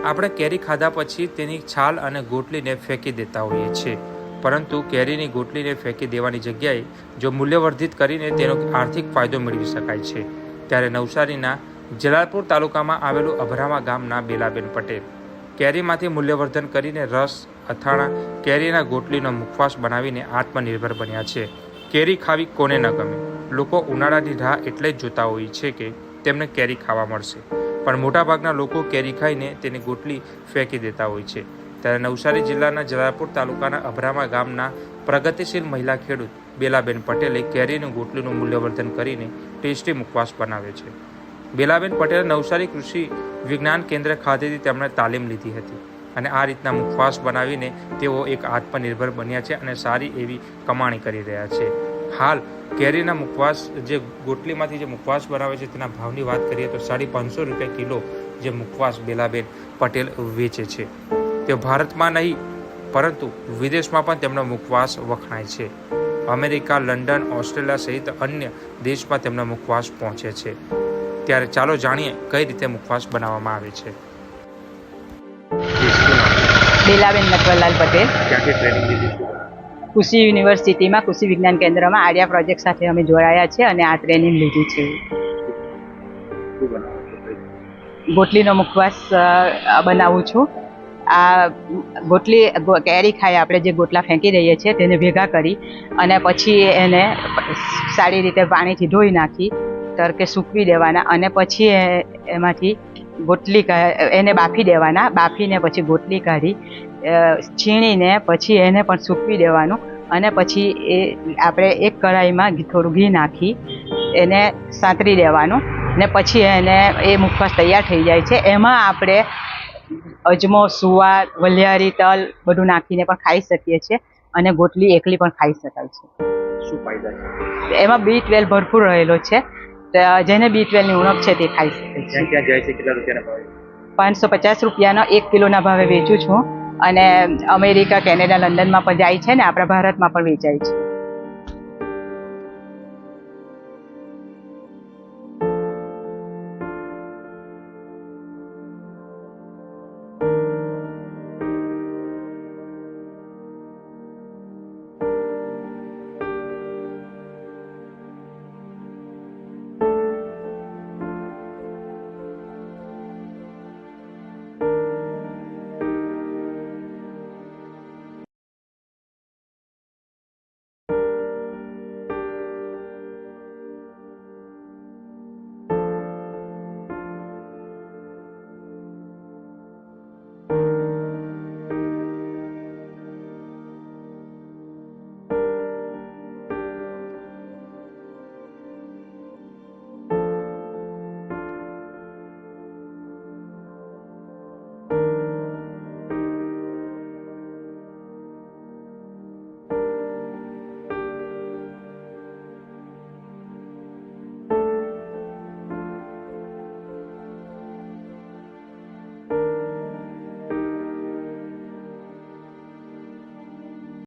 આપણે કેરી ખાધા પછી તેની છાલ અને ગોટલીને ફેંકી દેતા હોઈએ છીએ, પરંતુ કેરીની ગોટલીને ફેંકી દેવાની જગ્યાએ જો મૂલ્યવર્ધિત કરીને તેનો આર્થિક ફાયદો મેળવી શકાય છે। ત્યારે નવસારીના જલાલપુર તાલુકામાં આવેલું અભરામા ગામના બેલાબેન પટેલ કેરીમાંથી મૂલ્યવર્ધન કરીને રસ, અથાણા, કેરીના ગોટલીનો મુખવાસ બનાવીને આત્મનિર્ભર બન્યા છે। કેરી ખાવી કોને ન ગમે? લોકો ઉનાળાની રાહ એટલે જ જોતા હોય છે કે તેમને કેરી ખાવા મળશે, પણ મોટાભાગના લોકો કેરી ખાઈને તેની ગોટલી ફેંકી દેતા હોય છે। ત્યારે નવસારી જિલ્લાના જલાલપુર તાલુકાના અભરામા ગામના પ્રગતિશીલ મહિલા ખેડૂત બેલાબેન પટેલે કેરીની ગોટલીનું મૂલ્યવર્ધન કરીને ટેસ્ટી મુખવાસ બનાવે છે। બેલાબેન પટેલે નવસારી કૃષિ વિજ્ઞાન કેન્દ્ર ખાતેથી તેમણે તાલીમ લીધી હતી અને આ રીતના મુખવાસ બનાવીને તેઓ એક આત્મનિર્ભર બન્યા છે અને સારી એવી કમાણી કરી રહ્યા છે। હાલ કેરીના મુખવાસ જે ગોટલીમાંથી જે મુખવાસ બનાવે છે તેના ભાવની વાત કરીએ તો 550 રૂપિયા કિલો જે મુખવાસ બેલાબેન પટેલ વેચે છે। તે ભારતમાં નહીં પરંતુ વિદેશમાં પણ તેમનો મુખવાસ વખણાય છે। અમેરિકા, લંડન, ઓસ્ટ્રેલિયા સહિત અન્ય દેશમાં તેમનો મુખવાસ પહોંચે છે। ત્યારે ચાલો જાણીએ કઈ રીતે મુખવાસ બનાવવામાં આવે છે। બેલાબેન નટવરલાલ પટેલ, ક્યાંથી ટ્રેનિંગ લીધી છે? કૃષિ યુનિવર્સિટીમાં કૃષિ વિજ્ઞાન કેન્દ્રમાં આર્યા પ્રોજેક્ટ સાથે અમે જોડાયા છે અને આ ટ્રેનિંગ લીધી છે। શું બનાવો છો? ગોટલીનો મુખવાસ બનાવું છું। આ કેરી ખાઈ આપણે જે ગોટલા ફેંકી દઈએ છીએ તેને ભેગા કરી અને પછી એને સારી રીતે પાણીથી ધોઈ નાખી તડકે સૂકવી દેવાના અને પછી એમાંથી ગોટલી એને બાફી દેવાના। બાફીને પછી ગોટલી કાઢી છીણીને પછી એને પણ સૂકવી દેવાનું અને પછી એ આપણે એક કઢાઈમાં થોડું ઘી નાખી એને સાંતળી દેવાનું ને પછી એને એ મુખવાસ તૈયાર થઈ જાય છે। એમાં આપણે અજમો, સુવાર, વલિયારી, તલ બધું નાખીને પણ ખાઈ શકીએ છીએ અને ગોટલી એકલી પણ ખાઈ શકાય છે। શું ફાયદા છે? એમાં B12 ભરપૂર રહેલો છે, જેને B12 ની ઉણપ છે તે ખાઈ શકે છે। ક્યાં જાય છે? કેટલા રૂપિયાના ભાવે? 550 રૂપિયાનો 1 કિલોના ભાવે વેચું છું અને અમેરિકા, કેનેડા, લંડનમાં પણ જાય છે ને આપણા ભારતમાં પણ વેચાય છે।